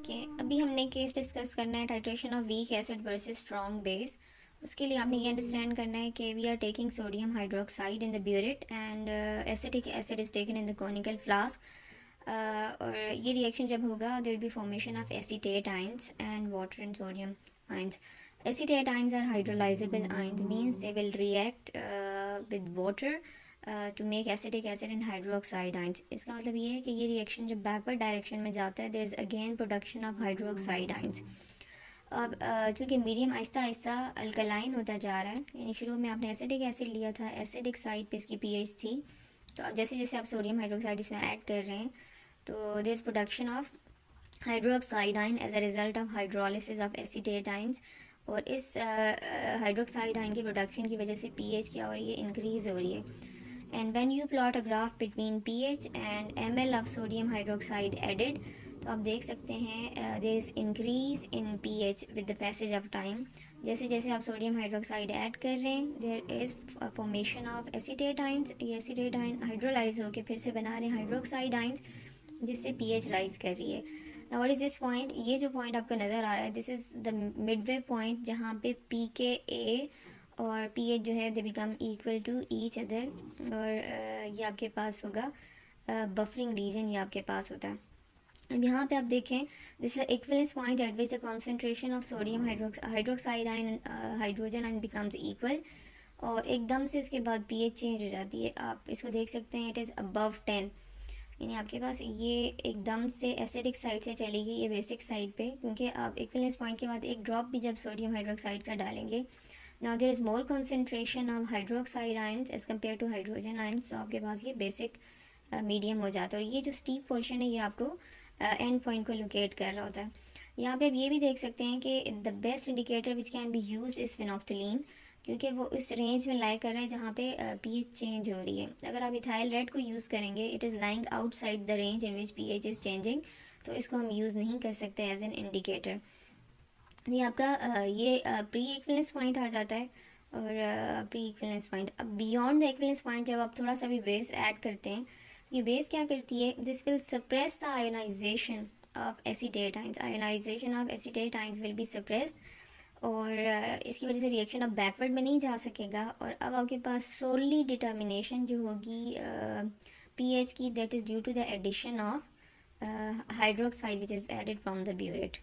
देखिए, अभी हमने केस डिस्कस करना है titration of weak acid versus strong base. उसके लिए आपने ये अंडरस्टैंड करना है कि we are taking sodium hydroxide in the burette and acetic acid is taken in the conical flask. और ये रिएक्शन जब होगा there will be formation of acetate ions and water and sodium ions. Acetate ions are hydrolyzable ions, means they will react with water to make acetic acid and hydroxide ions. इसका मतलब ये है कि ये reaction जब backward direction में जाता है, there is again production of hydroxide ions. अब चूँकि मीडियम आहिस्ता आहिस्ता अल्कलाइन होता जा रहा है, यानी शुरू में आपने एसिडिक एसिड लिया था, एसिडिक साइड पे इसकी पीएच थी, तो अब जैसे जैसे आप सोडियम हाइड्रोक्साइड इसमें ऐड कर रहे हैं तो there is production of hydroxide ion as a result of hydrolysis of acetate ions. और इस हाइड्रोक्साइड आयन की प्रोडक्शन की वजह से पीएच क्या हो रही है, इंक्रीज़ हो रही है। And when you plot a graph between pH and ML of sodium hydroxide added, तो आप देख सकते हैं there is increase in pH with the passage of time. जैसे जैसे आप सोडियम हाइड्रोक्साइड ऐड कर रहे हैं, there is formation of acetate ions. ये एसीटेट आयन हाइड्रोलाइज होकर फिर से बना रहे हैं हाइड्रोक्साइड आयंस, जिससे पीएच राइज कर रही है। Now what is this point, ये जो पॉइंट आपको नज़र आ रहा है, this is the Midway point जहाँ पे पी के ए और पी एच जो है they become equal to each other. और ये आपके पास होगा बफरिंग रीजन, ये आपके पास होता है। अब यहाँ पे आप देखें, this is equivalence point eight which the concentration of sodium hydroxide ion hydrogen ion becomes equal, और एकदम से इसके बाद पीएच चेंज हो जाती है। आप इसको देख सकते हैं, इट इज़ अबव 10, यानी आपके पास ये एकदम से एसिडिक साइड से चली गई ये बेसिक साइड पे, क्योंकि आप इक्विवेलेंस पॉइंट के बाद एक ड्रॉप भी जब सोडियम हाइड्रोक्साइड का डालेंगे, now there is more concentration of hydroxide ions as compare to hydrogen ions, तो आपके पास ये बेसिक मीडियम हो जाता है। और ये जो स्टीप पोर्शन है ये आपको एंड पॉइंट को लोकेट कर रहा होता है। यहाँ पे आप ये भी देख सकते हैं कि the best indicator which can be use is phenolphthalein, क्योंकि वो इस रेंज में लाई कर रहा है जहाँ पे पीएच चेंज हो रही है। अगर आप इथाइल रेड को यूज़ करेंगे, it is lying outside the range in which pH is changing, तो इसको हम यूज़ नहीं कर सकते एज एन इंडिकेटर। ये आपका ये प्री इक्विवेलेंस पॉइंट आ जाता है। और प्री इक्विवेलेंस पॉइंट, अब बियॉन्ड द इक्विवेलेंस पॉइंट जब आप थोड़ा सा भी बेस ऐड करते हैं, ये बेस क्या करती है, this will suppress the ionisation of acetate ions. Ionisation of acetate ions will be suppressed, और इसकी वजह से रिएक्शन अब बैकवर्ड में नहीं जा सकेगा। और अब आपके पास सोली डिटर्मिनेशन जो होगी पीएच की, that is due to the addition of hydroxide which is added from the burette.